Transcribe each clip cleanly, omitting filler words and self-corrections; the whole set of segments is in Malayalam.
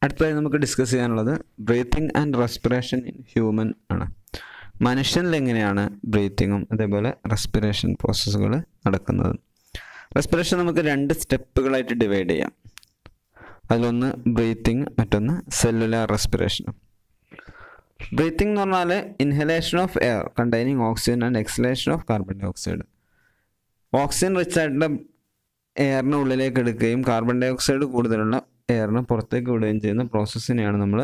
അടുത്തതായി നമുക്ക് ഡിസ്കസ് ചെയ്യാനുള്ളത് breathing and respiration in human ആണ്. മനുഷ്യനിൽ എങ്ങനെയാണ് ബ്രീത്തിങ്ങും അതേപോലെ റെസ്പിറേഷൻ പ്രോസസ്സുകൾ നടക്കുന്നത്. റെസ്പിറേഷൻ നമുക്ക് 2 സ്റ്റെപ്പുകളായിട്ട് ഡിവൈഡ് ചെയ്യാം. അതിലൊന്ന് ബ്രീത്തിങ്, മറ്റൊന്ന് സെല്ലുലാർ റെസ്പിറേഷൻ. ബ്രീത്തിങ് എന്ന് പറഞ്ഞാൽ inhalation of air containing oxygen and exhalation of carbon dioxide. Oxygen rich ആയിട്ടുള്ള എയറിനെ ഉള്ളിലേക്ക് എടുക്കുകയും കാർബൺ ഡൈ ഓക്സൈഡ് കൂടുതലുള്ള എയറിനെ പുറത്തേക്ക് വിടുകയും ചെയ്യുന്ന പ്രോസസ്സിനെയാണ് നമ്മൾ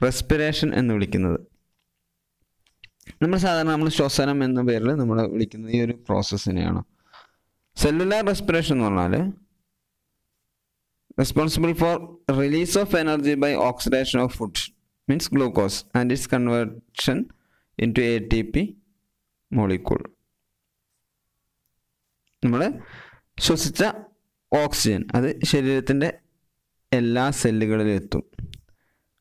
റെസ്പിറേഷൻ എന്ന് വിളിക്കുന്നത്. നമ്മൾ ശ്വസനം എന്ന പേരിൽ നമ്മൾ വിളിക്കുന്നത് ഈ ഒരു പ്രോസസ്സിനെയാണ്. സെല്ലുലാർ റെസ്പിറേഷൻ എന്ന് പറഞ്ഞാൽ responsible for release of energy by oxidation of food means glucose and its conversion in to ATP molecule. നമ്മൾ ശ്വസിച്ച ഓക്സിജൻ അത് ശരീരത്തിൻ്റെ എല്ലാ സെല്ലുകളിലും എത്തും.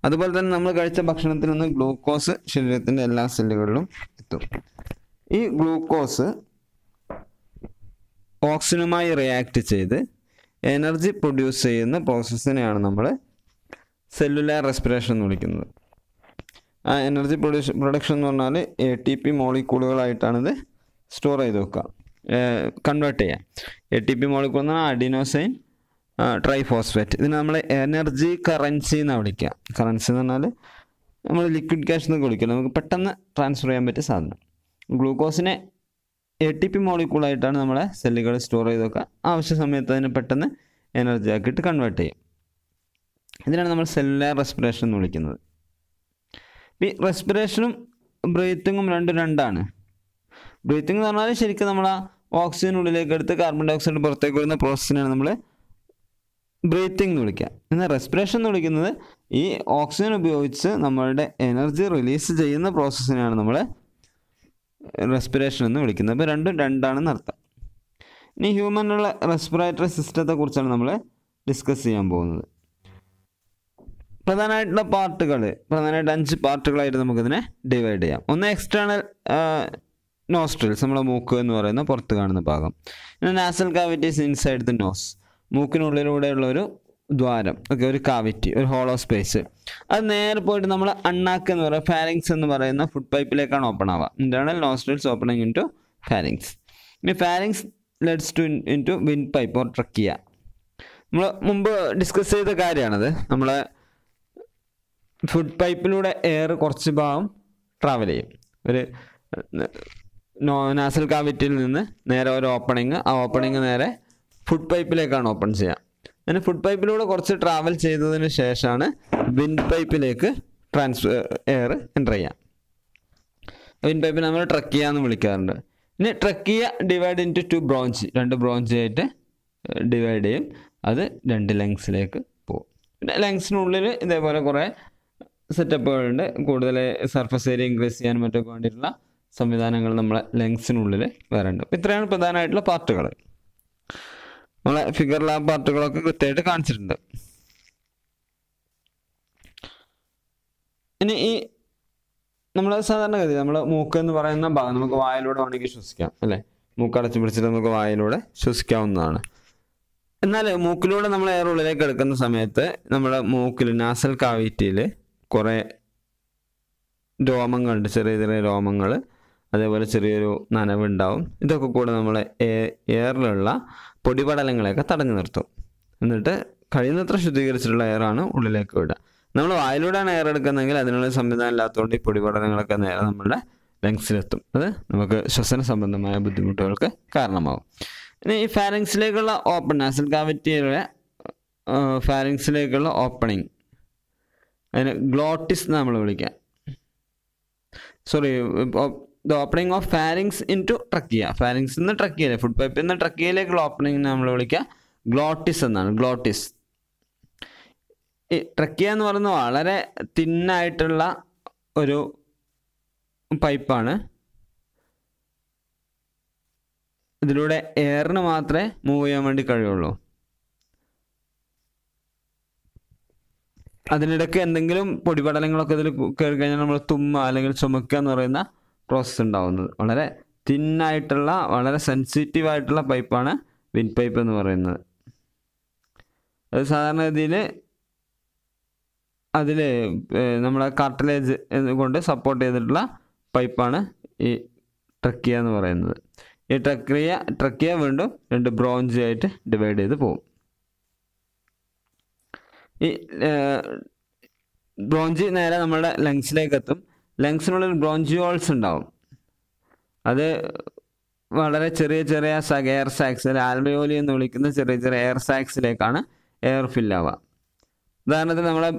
അതുപോലെ തന്നെ നമ്മൾ കഴിച്ച ഭക്ഷണത്തിൽ നിന്ന് ഗ്ലൂക്കോസ് ശരീരത്തിൻ്റെ എല്ലാ സെല്ലുകളിലും എത്തും. ഈ ഗ്ലൂക്കോസ് ഓക്സിജനുമായി റിയാക്ട് ചെയ്ത് എനർജി പ്രൊഡ്യൂസ് ചെയ്യുന്ന പ്രോസസ്സിനെയാണ് നമ്മൾ സെല്ലുലാർ റെസ്പിറേഷൻ എന്ന് വിളിക്കുന്നത്. ആ എനർജി പ്രൊഡക്ഷൻ എന്ന് പറഞ്ഞാൽ ATP മോളിക്യൂളുകളായിട്ടാണിത് സ്റ്റോർ ചെയ്ത് വെക്കുക, കൺവേർട്ട് ചെയ്യാം. ATP മോളിക്കൂൾ എന്ന് പറഞ്ഞാൽ അഡിനോസൈൻ ട്രൈഫോസ്ഫേറ്റ്. ഇതിന് നമ്മൾ എനർജി കറൻസി എന്നാണ് വിളിക്കുക. കറൻസി എന്ന് പറഞ്ഞാൽ നമ്മൾ ലിക്വിഡ് ക്യാഷ് എന്നൊക്കെ വിളിക്കുക, നമുക്ക് പെട്ടെന്ന് ട്രാൻസ്ഫർ ചെയ്യാൻ പറ്റിയ സാധനം. ഗ്ലൂക്കോസിനെ ATP മോളിക്കൂളായിട്ടാണ് നമ്മളെ സെല്ലുകൾ സ്റ്റോർ ചെയ്ത് വെക്കുക. ആവശ്യ സമയത്ത് അതിനെ പെട്ടെന്ന് എനർജി ആക്കിയിട്ട് കൺവേർട്ട് ചെയ്യും. ഇതിനാണ് നമ്മൾ സെല്ലുലാർ റെസ്പിറേഷൻ എന്ന് വിളിക്കുന്നത്. ഈ റെസ്പിറേഷനും ബ്രീത്തിങ്ങും രണ്ടാണ്. ബ്രീത്തിങ് എന്ന് പറഞ്ഞാൽ ശരിക്കും നമ്മൾ ആ ഓക്സിജൻ ഉള്ളിലേക്ക് എടുത്ത് കാർബൺ ഡൈ ഓക്സൈഡ് പുറത്തേക്ക് വരുന്ന പ്രോസസ്സിനാണ് നമ്മൾ ബ്രീത്തിങ് എന്ന് വിളിക്കുക. എന്നാൽ റെസ്പിറേഷൻ എന്ന് വിളിക്കുന്നത് ഈ ഓക്സിജൻ ഉപയോഗിച്ച് നമ്മളുടെ എനർജി റിലീസ് ചെയ്യുന്ന പ്രോസസ്സിനാണ് നമ്മൾ റെസ്പിറേഷൻ എന്ന് വിളിക്കുന്നത്. അപ്പോൾ രണ്ടാണെന്ന് അർത്ഥം. ഇനി ഹ്യൂമനുള്ള റെസ്പിറേറ്ററി സിസ്റ്റത്തെ കുറിച്ചാണ് നമ്മൾ ഡിസ്കസ് ചെയ്യാൻ പോകുന്നത്. പ്രധാനമായിട്ടുള്ള പ്രധാനമായിട്ട് 5 പാർട്ടുകളായിട്ട് നമുക്കിതിനെ ഡിവൈഡ് ചെയ്യാം. ഒന്ന് എക്സ്റ്റേണൽ നോസ്ട്രിൽസ്, നമ്മളെ മൂക്ക് എന്ന് പറയുന്ന പുറത്ത് കാണുന്ന ഭാഗം. പിന്നെ nasal cavities inside the nose, മൂക്കിനുള്ളിലൂടെയുള്ള ഒരു ദ്വാരം, ഒരു കാവിറ്റി, ഒരു ഹോളോ സ്പേസ്. അത് നേരെ പോയിട്ട് നമ്മൾ അണ്ണാക്ക് എന്ന് പറയുക ഫാരിങ്സ് എന്ന് പറയുന്ന ഫുഡ് പൈപ്പിലേക്കാണ് ഓപ്പൺ ആവുക. Internal nostrils opening into pharynx. ഇനി pharynx leads to into wind pipe or trachea. നമ്മൾ മുമ്പ് ഡിസ്കസ് ചെയ്ത കാര്യമാണത്. നമ്മളെ ഫുഡ് പൈപ്പിലൂടെ എയർ കുറച്ച് ഭാഗം ട്രാവൽ ചെയ്യും. ഒരു നാസൽ കാവിറ്റിയിൽ നിന്ന് നേരെ ഒരു ഓപ്പണിങ്, ആ ഓപ്പണിങ് നേരെ ഫുഡ് പൈപ്പിലേക്കാണ് ഓപ്പൺ ചെയ്യുക. അങ്ങനെ ഫുഡ് പൈപ്പിലൂടെ കുറച്ച് ട്രാവൽ ചെയ്തതിന് ശേഷമാണ് വിൻഡ് പൈപ്പിലേക്ക് എയർ എൻ്റർ ചെയ്യാം. വിൻഡ് പൈപ്പിൽ നമ്മൾ ട്രക്കിയ എന്ന് വിളിക്കാറുണ്ട്. ഇനി ട്രക്കിയ ഡിവൈഡ് ഇൻ ടു 2 ബ്രോഞ്ച്, 2 ബ്രോഞ്ച് ആയിട്ട് ഡിവൈഡ് ചെയ്യും. അത് 2 ലങ്സിലേക്ക് പോകും. പിന്നെ ലങ്സിനുള്ളിൽ ഇതേപോലെ കുറേ സെറ്റപ്പുകളുണ്ട്. കൂടുതൽ സർഫസ് ഏരിയ ഇൻക്രീസ് ചെയ്യാനും മറ്റൊക്കെ വേണ്ടിയിട്ടുള്ള സംവിധാനങ്ങൾ നമ്മളെ ലങ്സിനുള്ളിൽ വേറെ ഉണ്ട്. ഇത്രയാണ് പ്രധാനമായിട്ടുള്ള പാർട്ടുകൾ. നമ്മളെ ഫിഗറിൽ ആ പാർട്ടുകളൊക്കെ കൃത്യമായിട്ട് കാണിച്ചിട്ടുണ്ട്. ഇനി ഈ നമ്മൾ സാധാരണഗതി നമ്മൾ മൂക്ക് എന്ന് പറയുന്ന ഭാഗം നമുക്ക് വായിലൂടെ വേണമെങ്കിൽ ശ്വസിക്കാം, അല്ലേ? മൂക്ക് അടച്ചു പിടിച്ചിട്ട് നമുക്ക് വായിലൂടെ ശ്വസിക്കാവുന്നതാണ്. എന്നാൽ മൂക്കിലൂടെ നമ്മൾ എയർ ഉള്ളിലേക്ക് എടുക്കുന്ന സമയത്ത് നമ്മുടെ മൂക്കിൽ നാസൽ കാവിറ്റിയിൽ കുറേ രോമങ്ങളുണ്ട്, ചെറിയ ചെറിയ രോമങ്ങൾ, അതേപോലെ ചെറിയൊരു നനവുണ്ടാവും. ഇതൊക്കെ കൂടെ നമ്മളെ എയറിലുള്ള പൊടിപടലങ്ങളെയൊക്കെ തടഞ്ഞു നിർത്തും. എന്നിട്ട് കഴിയുന്നത്ര ശുദ്ധീകരിച്ചിട്ടുള്ള എയറാണ് ഉള്ളിലേക്ക് വിടുക. നമ്മൾ വായിലൂടെയാണ് എയർ എടുക്കുന്നതെങ്കിൽ അതിനുള്ള സംവിധാനം ഇല്ലാത്തതുകൊണ്ട് ഈ പൊടിപടലങ്ങളൊക്കെ നേരെ നമ്മളുടെ ലങ്സിലെത്തും. അത് നമുക്ക് ശ്വസന സംബന്ധമായ ബുദ്ധിമുട്ടുകൾക്ക് കാരണമാകും. ഇനി ഈ ഫാരിങ്സിലേക്കുള്ള നാസൽ കാവിറ്റിയുടെ ഫാരിങ്സിലേക്കുള്ള ഓപ്പണിങ്, അതിന് ഗ്ലോട്ടിസ് നമ്മൾ വിളിക്കാം. The opening of pharynx in to trachea. Pharynx നിന്ന് ട്രക്കിയയിലെ ഫുഡ് പൈപ്പിൽ നിന്ന് ട്രക്കിയയിലേക്കുള്ള ഓപ്പണിംഗ് നമ്മൾ വിളിക്കുക ഗ്ലോട്ടിസ് എന്നാണ്. ഗ്ലോട്ടിസ്. ഈ ട്രക്കിയ എന്ന് പറയുന്നത് വളരെ തിന്നായിട്ടുള്ള ഒരു പൈപ്പാണ്. ഇതിലൂടെ എയറിന് മാത്രമേ മൂവ് ചെയ്യാൻ വേണ്ടി കഴിയുള്ളൂ. അതിനിടയ്ക്ക് എന്തെങ്കിലും പൊടിപടലങ്ങളൊക്കെ ഇതിൽ കയറി കഴിഞ്ഞാൽ നമ്മൾ തുമ്മുക അല്ലെങ്കിൽ ചുമക്കുക എന്ന് പറയുന്ന പ്രോസസ്സ് ഉണ്ടാവുന്നത്. വളരെ തിന്നായിട്ടുള്ള വളരെ സെൻസിറ്റീവായിട്ടുള്ള പൈപ്പാണ് വിൻഡ് പൈപ്പ് എന്ന് പറയുന്നത്. അത് സാധാരണഗതിയിൽ അതിൽ നമ്മളെ കാർട്ടിലേജ് കൊണ്ട് സപ്പോർട്ട് ചെയ്തിട്ടുള്ള പൈപ്പാണ് ഈ ട്രക്കിയ എന്ന് പറയുന്നത്. ഈ ട്രക്കിയ വീണ്ടും 2 ബ്രോഞ്ച് ആയിട്ട് ഡിവൈഡ് ചെയ്ത് പോകും. ഈ ബ്രോഞ്ച് നേരെ നമ്മുടെ ലങ്സിലേക്ക് എത്തും. ലങ്സിനുള്ളിൽ ബ്രോഞ്ചിയോൾസ് ഉണ്ടാവും. അത് വളരെ ചെറിയ ചെറിയ എയർ സാക്സ്, ആൽവയോലി എന്ന് വിളിക്കുന്ന ചെറിയ ചെറിയ എയർ സാക്സിലേക്കാണ് എയർ ഫില്ലാവുക. ഉദാഹരണത്തിന് നമ്മളെ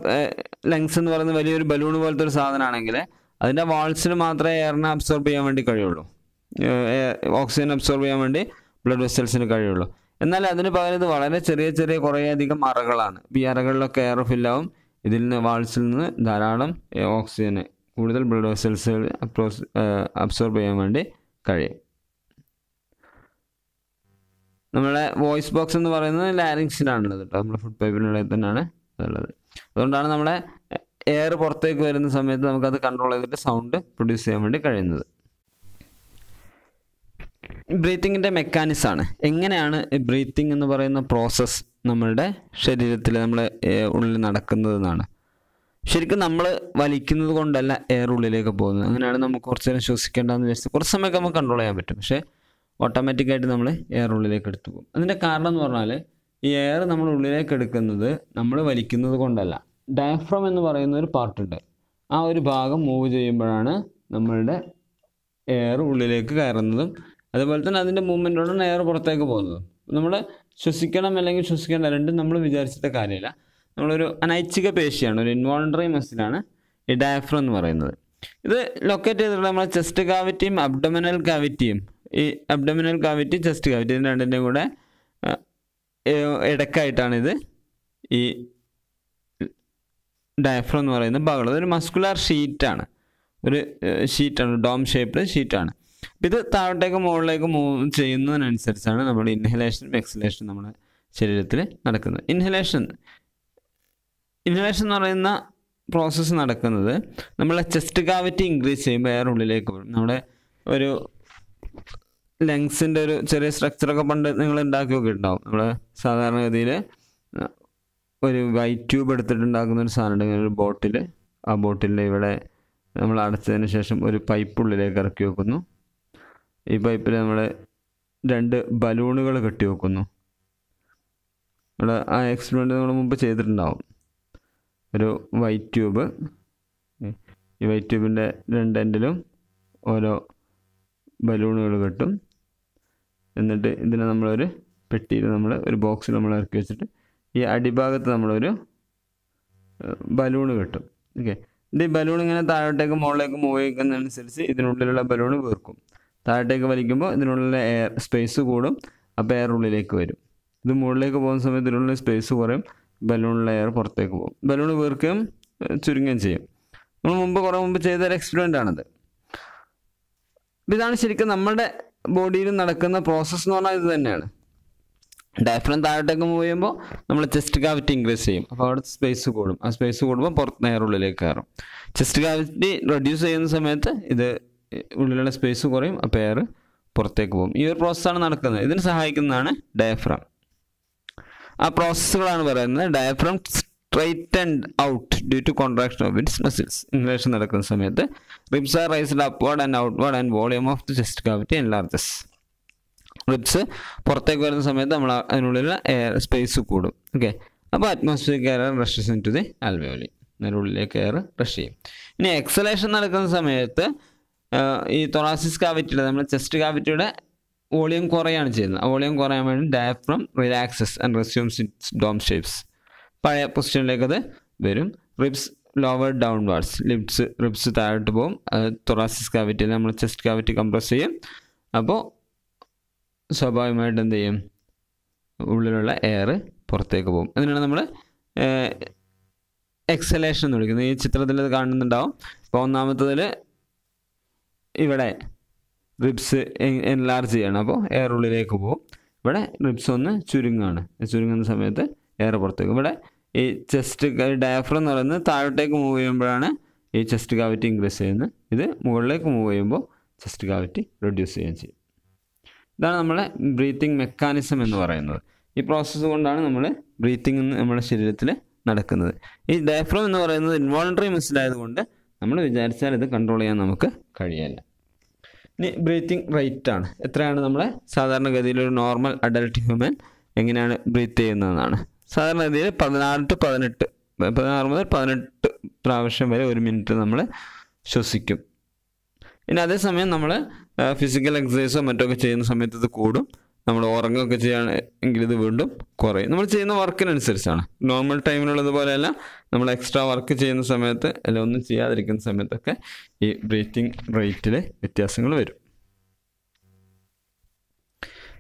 ലങ്സ് എന്ന് പറയുന്നത് വലിയൊരു ബലൂൺ പോലത്തെ ഒരു സാധനമാണെങ്കിൽ അതിൻ്റെ വാൾസിന് മാത്രമേ എയറിനെ അബ്സോർബ് ചെയ്യാൻ വേണ്ടി കഴിയുള്ളൂ, ഓക്സിജൻ അബ്സോർബ് ചെയ്യാൻ വേണ്ടി ബ്ലഡ് വെസൽസിന് കഴിയുള്ളൂ. എന്നാൽ അതിന് പകരം ഇത് വളരെ ചെറിയ ചെറിയ കുറേയധികം അറകളാണ്. ഈ അറകളിലൊക്കെ എയർ ഫില്ലാവും. ഇതിൽ നിന്ന് വാൾസിൽ നിന്ന് ധാരാളം ഓക്സിജന് കൂടുതൽ ബ്ലഡ് വെസൽസ് അബ്സോർബ് ചെയ്യാൻ വേണ്ടി കഴിയും. നമ്മളെ വോയിസ് ബോക്സ് എന്ന് പറയുന്നത് ലാരിങ്സിലാണുള്ളത് കേട്ടോ. നമ്മുടെ ഫുഡ് പൈപ്പിനുള്ളിൽ തന്നെയാണ് അതുള്ളത്. അതുകൊണ്ടാണ് നമ്മളെ എയർ പുറത്തേക്ക് വരുന്ന സമയത്ത് നമുക്കത് കൺട്രോൾ ചെയ്തിട്ട് സൗണ്ട് പ്രൊഡ്യൂസ് ചെയ്യാൻ വേണ്ടി കഴിയുന്നത്. ബ്രീത്തിങ്ങിൻ്റെ മെക്കാനിസമാണ്. എങ്ങനെയാണ് ബ്രീത്തിങ് എന്ന് പറയുന്ന പ്രോസസ്സ് നമ്മളുടെ ശരീരത്തിൽ നമ്മളെ ഉള്ളിൽ നടക്കുന്നതെന്നാണ്. ശരിക്കും നമ്മൾ വലിക്കുന്നത് കൊണ്ടല്ല എയർ ഉള്ളിലേക്ക് പോകുന്നത്. അങ്ങനെയാണ് നമുക്ക് കുറച്ച് നേരം ശ്വസിക്കേണ്ടതെന്ന് വിചാരിച്ച് കുറച്ച് സമയമൊക്കെ നമുക്ക് കൺട്രോൾ ചെയ്യാൻ പറ്റും. പക്ഷേ ഓട്ടോമാറ്റിക്കായിട്ട് നമ്മൾ എയർ ഉള്ളിലേക്ക് എടുത്തു പോകും. അതിൻ്റെ കാരണം എന്ന് പറഞ്ഞാൽ ഈ എയർ നമ്മൾ ഉള്ളിലേക്ക് എടുക്കുന്നത് നമ്മൾ വലിക്കുന്നത് കൊണ്ടല്ല. ഡയഫ്രം എന്ന് പറയുന്ന ഒരു പാർട്ടുണ്ട്. ആ ഒരു ഭാഗം മൂവ് ചെയ്യുമ്പോഴാണ് നമ്മളുടെ എയർ ഉള്ളിലേക്ക് കയറുന്നതും അതുപോലെ തന്നെ അതിൻ്റെ മൂവ്മെൻറ്റോടാണ് എയർ പുറത്തേക്ക് പോകുന്നതും. നമ്മൾ ശ്വസിക്കണം അല്ലെങ്കിൽ ശ്വസിക്കേണ്ട രണ്ടും നമ്മൾ വിചാരിച്ചിട്ട് കാര്യമില്ല. നമ്മളൊരു അനൈച്ഛിക പേശിയാണ്, ഒരു ഇൻവോളണ്ടറി മസിലാണ് ഈ ഡയഫ്രം എന്ന് പറയുന്നത്. ഇത് ലൊക്കേറ്റ് ചെയ്തിട്ടുള്ള നമ്മളെ ചെസ്റ്റ് കാവിറ്റിയും അബ്ഡോമിനൽ കാവിറ്റിയും, ഈ അബ്ഡോമിനൽ കാവിറ്റി ചെസ്റ്റ് കാവിറ്റി ഇതിൻ്റെ രണ്ടിൻ്റെയും കൂടെ ഇടക്കായിട്ടാണിത് ഈ ഡയഫ്രം എന്ന് പറയുന്ന ഭാഗമുള്ളത്. ഒരു മസ്കുലാർ ഷീറ്റാണ്, ഒരു ഷീറ്റാണ്, ഡോം ഷേപ്ഡ് ഷീറ്റാണ്. ഇത് താഴോട്ടേക്ക് മുകളിലേക്ക് മൂവ് ചെയ്യുന്നതിനനുസരിച്ചാണ് നമ്മുടെ ഇൻഹലേഷനും എക്സലേഷനും നമ്മുടെ ശരീരത്തിൽ നടക്കുന്നത്. ഇൻഹലേഷൻ എന്ന് പറയുന്ന പ്രോസസ്സ് നടക്കുന്നത് നമ്മളെ ചെസ്റ്റ് കാവിറ്റി ഇൻക്രീസ് ചെയ്യുമ്പോൾ എയർ ഉള്ളിലേക്ക് വരും. നമ്മുടെ ഒരു ലങ്സിൻ്റെ ഒരു ചെറിയ സ്ട്രക്ചറൊക്കെ പണ്ട് നിങ്ങൾ ഉണ്ടാക്കി നോക്കിയിട്ടുണ്ടാവും. നമ്മൾ സാധാരണഗതിയിൽ ഒരു വൈറ്റ് ട്യൂബ് എടുത്തിട്ടുണ്ടാക്കുന്ന ഒരു സാധനം ഉണ്ടെങ്കിൽ ഒരു ബോട്ടിൽ, ആ ബോട്ടിലിൻ്റെ ഇവിടെ നമ്മൾ അടച്ചതിന് ശേഷം ഒരു പൈപ്പ് ഉള്ളിലേക്ക് ഇറക്കി വെക്കുന്നു. ഈ പൈപ്പിൽ നമ്മൾ 2 ബലൂണുകൾ കെട്ടി വെക്കുന്നു. ഇവിടെ ആ എക്സ്പെരിമെൻ്റ് നമ്മൾ മുമ്പ് ചെയ്തിട്ടുണ്ടാവും. ഒരു വൈറ്റ് ട്യൂബ്, ഈ വൈറ്റ് ട്യൂബിൻ്റെ 2 എൻഡിലും ഓരോ ബലൂണുകൾ കെട്ടും. എന്നിട്ട് ഇതിനെ നമ്മളൊരു പെട്ടിയിൽ ഒരു ബോക്സിൽ നമ്മൾ ഇറക്കി വെച്ചിട്ട് ഈ അടിഭാഗത്ത് നമ്മളൊരു ബലൂണ് കെട്ടും. ഓക്കെ, ഇത് ഈ ബലൂൺ ഇങ്ങനെ താഴോട്ടേക്ക് മുകളിലേക്ക് മൂവ് ചെയ്യുന്നതനുസരിച്ച് ഇതിനുള്ളിലുള്ള ബലൂണ് വീർക്കും. താഴോട്ടേക്ക് വലിക്കുമ്പോൾ ഇതിനുള്ളിലെ എയർ സ്പേസ് കൂടും, അപ്പോൾ എയർ ഉള്ളിലേക്ക് വരും. ഇത് മുകളിലേക്ക് പോകുന്ന സമയത്ത് ഇതിനുള്ള സ്പേസ് കുറയും, ബലൂണിലെ എയർ പുറത്തേക്ക് പോകും. ബലൂൺ വീർക്കുകയും ചുരുങ്ങുകയും ചെയ്യും. നമ്മൾ കുറേ മുമ്പ് ചെയ്തൊരു എക്സ്പെരിമെൻ്റ് ആണത്. ഇതാണ് ശരിക്കും നമ്മുടെ ബോഡിയിൽ നടക്കുന്ന പ്രോസസ്സ് എന്ന് പറഞ്ഞാൽ ഇത് തന്നെയാണ്. ഡയഫ്രം താഴോട്ടേക്ക് മൂവ് ചെയ്യുമ്പോൾ നമ്മൾ ചെസ്റ്റ് കാവിറ്റി ഇൻക്രീസ് ചെയ്യും, അപ്പോൾ അവിടെ സ്പേസ് കൂടും. ആ സ്പേസ് കൂടുമ്പോൾ പുറത്ത് എയർ ഉള്ളിലേക്ക് കയറും. ചെസ്റ്റ് കാവിറ്റി റെഡ്യൂസ് ചെയ്യുന്ന സമയത്ത് ഇത് ഉള്ളിലുള്ള സ്പേസ് കുറയും, അപ്പോൾ എയർ പുറത്തേക്ക് പോകും. ഈ ഒരു പ്രോസസ്സാണ് നടക്കുന്നത്. ഇതിന് സഹായിക്കുന്നതാണ് ഡയഫ്രം. ആ പ്രോസസ്സുകളാണ് പറയുന്നത്. Diaphragm straightened out due to contraction of its muscles. Inhalation നടക്കുന്ന സമയത്ത് ribs are raised upward and outward and volume of the chest cavity enlarges. Ribs പുറത്തേക്ക് വരുന്ന സമയത്ത് നമ്മൾ അതിനുള്ളിലുള്ള എയർ സ്പേസ് കൂടും. ഓക്കെ, അപ്പോൾ atmospheric air rushes into the alveoli, അതിനുള്ളിലേക്ക് എയർ റഷ് ചെയ്യും. ഇനി എക്സലേഷൻ നടക്കുന്ന സമയത്ത് ഈ തൊറാസിസ് കാവിറ്റിയുടെ നമ്മുടെ ചെസ്റ്റ് കാവിറ്റിയുടെ വോളിയം കുറയാണ് ചെയ്യുന്നത്. ആ വോളിയം കുറയാൻ വേണ്ടി diaphragm relaxes and resumes its dome shapes. പഴയ പൊസിഷനിലേക്ക് അത് വരും. റിബ്സ് ലോവർ ഡൗൺവാർഡ്സ്, റിബ്സ് താഴോട്ട് പോകും. തൊറാസിസ് കാവിറ്റിയിൽ നമ്മൾ ചെസ്റ്റ് കാവിറ്റി കംപ്രസ് ചെയ്യും. അപ്പോൾ സ്വാഭാവികമായിട്ട് എന്ത് ചെയ്യും, ഉള്ളിലുള്ള എയർ പുറത്തേക്ക് പോകും. അതിനാണ് നമ്മൾ എക്സലേഷൻ എന്ന് വിളിക്കുന്നത്. ഈ ചിത്രത്തിൽ ഇത് കാണുന്നുണ്ടാവും. അപ്പോൾ ഒന്നാമത്തതിൽ ഇവിടെ റിബ്സ് എൻലാർജ് ചെയ്യണം, അപ്പോൾ എയർ ഉള്ളിലേക്ക് പോകും. ഇവിടെ റിബ്സ് ഒന്ന് ചുരുങ്ങുന്ന സമയത്ത് എയർ പുറത്തേക്ക്. ഇവിടെ ഈ ചെസ്റ്റ് ഡയഫ്രം എന്ന് പറയുന്നത് താഴോട്ടേക്ക് മൂവ് ചെയ്യുമ്പോഴാണ് ഈ ചെസ്റ്റ് കാവിറ്റി ഇൻക്രീസ് ചെയ്യുന്നത്. ഇത് മുകളിലേക്ക് മൂവ് ചെയ്യുമ്പോൾ ചെസ്റ്റ് കാവിറ്റി റെഡ്യൂസ് ചെയ്യുകയും ചെയ്യും. ഇതാണ് നമ്മളെ ബ്രീത്തിങ് മെക്കാനിസം എന്ന് പറയുന്നത്. ഈ പ്രോസസ്സ് കൊണ്ടാണ് നമ്മൾ ബ്രീത്തിങ് നമ്മുടെ ശരീരത്തിൽ നടക്കുന്നത്. ഈ ഡയഫ്രം എന്ന് പറയുന്നത് ഇൻവോളണ്ടറി മസിലായതുകൊണ്ട് നമ്മൾ വിചാരിച്ചാൽ ഇത് കൺട്രോൾ ചെയ്യാൻ നമുക്ക് കഴിയില്ല. ഇനി ബ്രീത്തിങ് റേറ്റ് ആണ്. എത്രയാണ് നമ്മളെ സാധാരണഗതിയിലൊരു നോർമൽ അഡൽട്ട് ഹ്യൂമൻ എങ്ങനെയാണ് ബ്രീത്ത് ചെയ്യുന്നതെന്നാണ്. സാധാരണഗതിയിൽ 16 മുതൽ 18 പ്രാവശ്യം വരെ 1 മിനിറ്റ് നമ്മൾ ശ്വസിക്കും. ഇനി അതേസമയം നമ്മൾ ഫിസിക്കൽ എക്സസൈസോ മറ്റൊക്കെ ചെയ്യുന്ന സമയത്ത് ഇത് കൂടും. നമ്മൾ ഉറങ്ങുകയൊക്കെ ചെയ്യുകയാണെങ്കിൽ ഇത് വീണ്ടും കുറയും. നമ്മൾ ചെയ്യുന്ന വർക്കിനനുസരിച്ചാണ്. നോർമൽ ടൈമിലുള്ളതുപോലെയല്ല, നമ്മൾ എക്സ്ട്രാ വർക്ക് ചെയ്യുന്ന സമയത്ത് അല്ല ഒന്നും ചെയ്യാതിരിക്കുന്ന സമയത്തൊക്കെ ഈ ബ്രീത്തിങ് റേറ്റിൽ വ്യത്യാസങ്ങൾ വരും.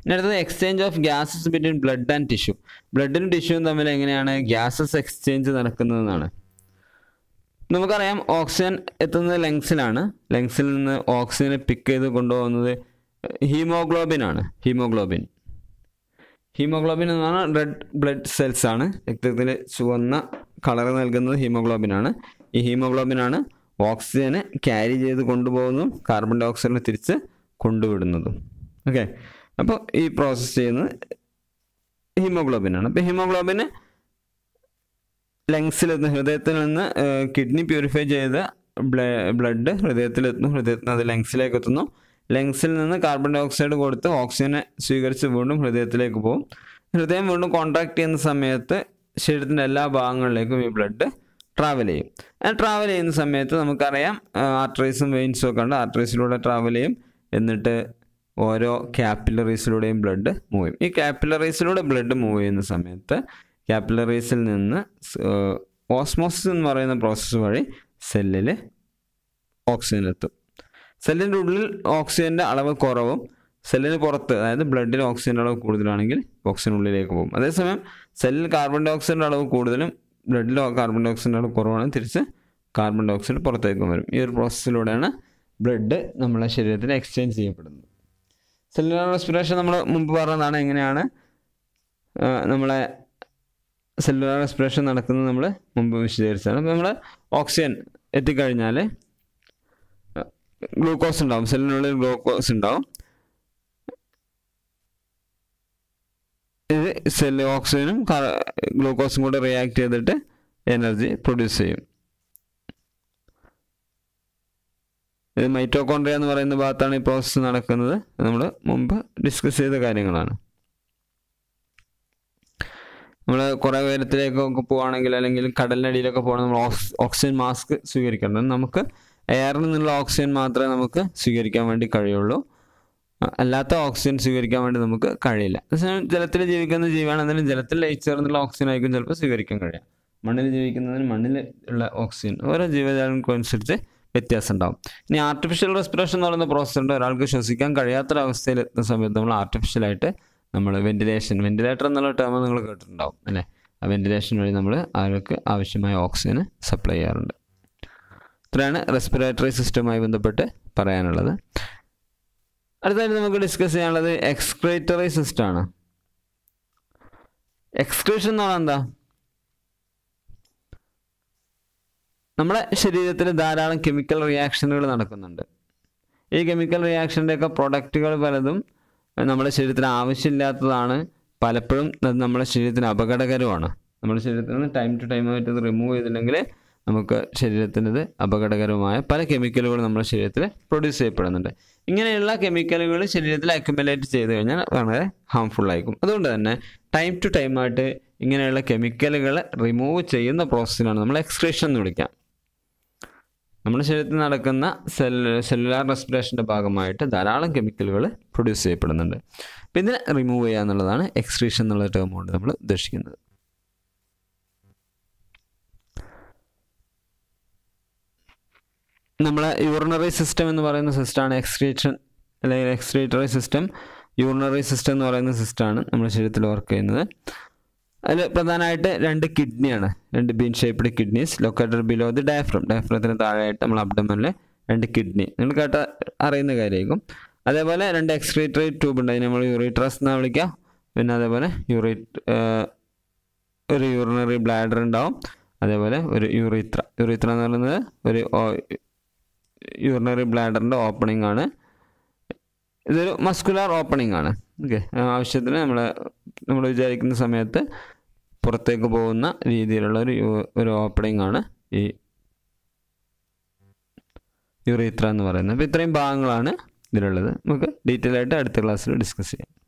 ഇനി അടുത്തത് exchange of gases between blood and tissue. ബ്ലഡിനും ടിഷ്യൂവും തമ്മിൽ എങ്ങനെയാണ് ഗ്യാസസ് എക്സ്ചേഞ്ച് നടക്കുന്നതെന്നാണ്. നമുക്കറിയാം ഓക്സിജൻ എത്തുന്നത് ലങ്സിലാണ്. ലങ്സിൽ നിന്ന് ഓക്സിജനെ പിക്ക് ചെയ്ത് കൊണ്ടുപോകുന്നത് ഹീമോഗ്ലോബിൻ ആണ്. ഹീമോഗ്ലോബിൻ എന്ന് പറഞ്ഞാൽ റെഡ് ബ്ലഡ് സെൽസ് ആണ്. രക്തത്തിൽ ചുവന്ന കളർ നൽകുന്നത് ഹീമോഗ്ലോബിനാണ്. ഈ ഹീമോഗ്ലോബിനാണ് ഓക്സിജനെ ക്യാരി ചെയ്ത് കൊണ്ടുപോകുന്നതും കാർബൺ ഡൈ ഓക്സൈഡിനെ തിരിച്ച് കൊണ്ടുവിടുന്നതും. ഓക്കെ, അപ്പോൾ ഈ പ്രോസസ്സ് ചെയ്യുന്നത് ഹീമോഗ്ലോബിനാണ്. അപ്പോൾ ഹീമോഗ്ലോബിന് ലങ്സിലെത്തുന്ന ഹൃദയത്തിൽ നിന്ന് കിഡ്നി പ്യൂരിഫൈ ചെയ്ത ബ്ലഡ് ഹൃദയത്തിലെത്തുന്നു. ഹൃദയത്തിൽ നിന്ന് അത് ലങ്സിലേക്ക് എത്തുന്നു. ലങ്സിൽ നിന്ന് കാർബൺ ഡൈ ഓക്സൈഡ് കൊടുത്ത് ഓക്സിജനെ സ്വീകരിച്ച് വീണ്ടും ഹൃദയത്തിലേക്ക് പോകും. ഹൃദയം വീണ്ടും കോൺട്രാക്ട് ചെയ്യുന്ന സമയത്ത് ശരീരത്തിൻ്റെ എല്ലാ ഭാഗങ്ങളിലേക്കും ഈ ബ്ലഡ് ട്രാവൽ ചെയ്യും. ട്രാവൽ ചെയ്യുന്ന സമയത്ത് നമുക്കറിയാം ആർട്ടറീസും വെയിൻസും ഒക്കെ ഉണ്ട്. ആർട്ടറീസിലൂടെ ട്രാവൽ ചെയ്യും, എന്നിട്ട് ഓരോ ക്യാപ്പിലറീസിലൂടെയും ബ്ലഡ് മൂവ് ചെയ്യും. ഈ ക്യാപ്പിലറീസിലൂടെ ബ്ലഡ് മൂവ് ചെയ്യുന്ന സമയത്ത് ക്യാപ്പിലറീസിൽ നിന്ന് ഓസ്മോസിസ് എന്ന് പറയുന്ന പ്രോസസ്സ് വഴി സെല്ലിൽ ഓക്സിജൻ എത്തും. സെല്ലിൻ്റെ ഉള്ളിൽ ഓക്സിജൻ്റെ അളവ് കുറവും സെല്ലിന് പുറത്ത്, അതായത് ബ്ലഡിൽ ഓക്സിജൻ്റെ അളവ് കൂടുതലാണെങ്കിൽ ഓക്സിജൻ ഉള്ളിലേക്ക് പോകും. അതേസമയം സെല്ലിൽ കാർബൺ ഡൈ ഓക്സൈഡിൻ്റെ അളവ് കൂടുതലും ബ്ലഡിൽ കാർബൺ ഡൈ ഓക്സൈഡിൻ്റെ അളവ് കുറവാണെങ്കിൽ തിരിച്ച് കാർബൺ ഡൈ ഓക്സൈഡ് പുറത്തേക്കും വരും. ഈ ഒരു പ്രോസസ്സിലൂടെയാണ് ബ്ലഡ് നമ്മളെ ശരീരത്തിൽ എക്സ്ചേഞ്ച് ചെയ്യപ്പെടുന്നത്. സെല്ലുലാർ റെസ്പിറേഷൻ നമ്മൾ മുമ്പ് പറഞ്ഞതാണ്. എങ്ങനെയാണ് നമ്മളെ സെല്ലുലാർ റെസ്പിറേഷൻ നടക്കുന്നത് നമ്മൾ മുമ്പ് വിശദീകരിച്ചാണ്. അപ്പോൾ നമ്മൾ ഓക്സിജൻ എത്തിക്കഴിഞ്ഞാൽ ഗ്ലൂക്കോസ് ഉണ്ടാവും, സെല്ലിനുള്ളിൽ ഗ്ലൂക്കോസ് ഉണ്ടാവും. ഇത് സെല്ല് ഓക്സിജനും ഗ്ലൂക്കോസും കൂടെ റിയാക്ട് ചെയ്തിട്ട് എനർജി പ്രൊഡ്യൂസ് ചെയ്യും. ഇത് മൈറ്റോകോൺട്രിയ എന്ന് പറയുന്ന ഭാഗത്താണ് ഈ പ്രോസസ്സ് നടക്കുന്നത്. നമ്മൾ മുമ്പ് ഡിസ്കസ് ചെയ്ത കാര്യങ്ങളാണ്. നമ്മൾ കുറേ ഉയരത്തിലേക്കൊക്കെ പോവുകയാണെങ്കിൽ അല്ലെങ്കിൽ കടലിനടിയിലൊക്കെ പോകണമെങ്കിൽ നമ്മൾ ഓക്സിജൻ മാസ്ക് സ്വീകരിക്കണം. നമുക്ക് എയറിൽ നിന്നുള്ള ഓക്സിജൻ മാത്രമേ നമുക്ക് സ്വീകരിക്കാൻ വേണ്ടി കഴിയുള്ളൂ. അല്ലാത്ത ഓക്സിജൻ സ്വീകരിക്കാൻ വേണ്ടി നമുക്ക് കഴിയില്ല. അതേസമയം ജലത്തിൽ ജീവിക്കുന്ന ജീവിയാണെന്നാലും ജലത്തിൽ ലയിച്ചേർന്നുള്ള ഓക്സിജൻ ആയിരിക്കും ചിലപ്പോൾ സ്വീകരിക്കാൻ കഴിയുക. മണ്ണിൽ ജീവിക്കുന്നതിന് മണ്ണിൽ ഉള്ള ഓക്സിജൻ ഓരോ ജീവജാലങ്ങൾക്കനുസരിച്ച് വ്യത്യാസം ഉണ്ടാവും. ഇനി ആർട്ടിഫിഷ്യൽ റെസ്പിറേഷൻ എന്ന് പറയുന്ന പ്രോസസ്സ് ഉണ്ട്. ഒരാൾക്ക് ശ്വസിക്കാൻ കഴിയാത്തൊരവസ്ഥയിൽ എത്തുന്ന സമയത്ത് നമ്മൾ ആർട്ടിഫിഷ്യലായിട്ട് നമ്മൾ വെന്റിലേറ്റർ എന്നുള്ള ടേം നിങ്ങൾ കേട്ടിട്ടുണ്ടാവും അല്ലേ. ആ വെന്റിലേഷൻ വഴി നമ്മൾ ആൾക്ക് ആവശ്യമായ ഓക്സിജന് സപ്ലൈ ചെയ്യാറുണ്ട്. ഇത്രയാണ് റെസ്പിറേറ്ററി സിസ്റ്റവുമായി ബന്ധപ്പെട്ട് പറയാനുള്ളത്. അടുത്തായിട്ട് നമുക്ക് ഡിസ്കസ് ചെയ്യാനുള്ളത് എക്സ്ക്രീറ്ററി സിസ്റ്റമാണ്. എക്സ്ക്രീഷൻ എന്ന് പറഞ്ഞാൽ എന്താ? നമ്മുടെ ശരീരത്തിൽ ധാരാളം കെമിക്കൽ റിയാക്ഷനുകൾ നടക്കുന്നുണ്ട്. ഈ കെമിക്കൽ റിയാക്ഷൻ്റെയൊക്കെ പ്രൊഡക്റ്റുകൾ പലതും നമ്മുടെ ശരീരത്തിന് ആവശ്യമില്ലാത്തതാണ്. പലപ്പോഴും അത് നമ്മുടെ ശരീരത്തിന് അപകടകരമാണ്. നമ്മുടെ ശരീരത്തിൽ നിന്ന് ടൈം ടു ടൈം ആയിട്ട് ഇത് റിമൂവ് ചെയ്തില്ലെങ്കിൽ നമുക്ക് ശരീരത്തിനത് അപകടകരമായ പല കെമിക്കലുകൾ നമ്മുടെ ശരീരത്തിൽ പ്രൊഡ്യൂസ് ചെയ്യപ്പെടുന്നുണ്ട്. ഇങ്ങനെയുള്ള കെമിക്കലുകൾ ശരീരത്തിൽ അക്യുമുലേറ്റ് ചെയ്ത് കഴിഞ്ഞാൽ വളരെ ഹാംഫുൾ ആയിരിക്കും. അതുകൊണ്ട് തന്നെ ടൈം ടു ടൈം ആയിട്ട് ഇങ്ങനെയുള്ള കെമിക്കലുകൾ റിമൂവ് ചെയ്യുന്ന പ്രോസസ്സിനാണ് നമ്മൾ എക്സ്ക്രീഷൻ എന്ന് വിളിക്കുക. നമ്മുടെ ശരീരത്തിൽ നടക്കുന്ന സെല്ലുലാർ റെസ്പിറേഷൻ്റെ ഭാഗമായിട്ട് ധാരാളം കെമിക്കലുകൾ പ്രൊഡ്യൂസ് ചെയ്യപ്പെടുന്നുണ്ട്. അപ്പം ഇതിനെ റിമൂവ് ചെയ്യുക എന്നുള്ളതാണ് എക്സ്ക്രീഷൻ എന്നുള്ള ടേം കൊണ്ട് നമ്മൾ ഉദ്ദേശിക്കുന്നത്. നമ്മളെ യൂറിനറി സിസ്റ്റം എന്ന് പറയുന്ന സിസ്റ്റമാണ് എക്സ്ക്രീഷൻ അല്ലെങ്കിൽ എക്സ്ക്രീറ്ററി സിസ്റ്റം. യൂറിനറി സിസ്റ്റം എന്ന് പറയുന്ന സിസ്റ്റമാണ് നമ്മുടെ ശരീരത്തിൽ വർക്ക് ചെയ്യുന്നത്. അതിൽ പ്രധാനമായിട്ട് 2 കിഡ്നിയാണ്, 2 bean shaped kidneys located below the diaphragm. ഡയഫ്രത്തിന് താഴെയായിട്ട് നമ്മൾ അബ്ഡമനിൽ 2 കിഡ്നി, നിങ്ങൾ അറിയുന്ന കാര്യമായിരിക്കും. അതേപോലെ 2 എക്സ്ക്രീറ്ററി ട്യൂബ് ഉണ്ട്, അതിന് നമ്മൾ യൂറിട്രസ് എന്നാണ് വിളിക്കുക. പിന്നെ അതേപോലെ ഒരു യൂറിനറി ബ്ലാഡർ ഉണ്ടാവും. അതേപോലെ ഒരു യൂറിത്ര എന്ന് പറയുന്നത് ഒരു യൂറിനറി ബ്ലാഡറിൻ്റെ ഓപ്പണിംഗ് ആണ്. ഇതൊരു മസ്കുലാർ ഓപ്പണിംഗ് ആണ്. ഓക്കെ, ആവശ്യത്തിന് നമ്മൾ വിചാരിക്കുന്ന സമയത്ത് പുറത്തേക്ക് പോകുന്ന രീതിയിലുള്ള ഒരു ഓപ്പണിംഗ് ആണ് ഈ യുറീത്ര എന്ന് പറയുന്നത്. അപ്പോൾ ഇത്രയും ഭാഗങ്ങളാണ് ഇതിലുള്ളത്. നമുക്ക് ഡീറ്റെയിൽ ആയിട്ട് അടുത്ത ക്ലാസ്സിൽ ഡിസ്കസ് ചെയ്യാം.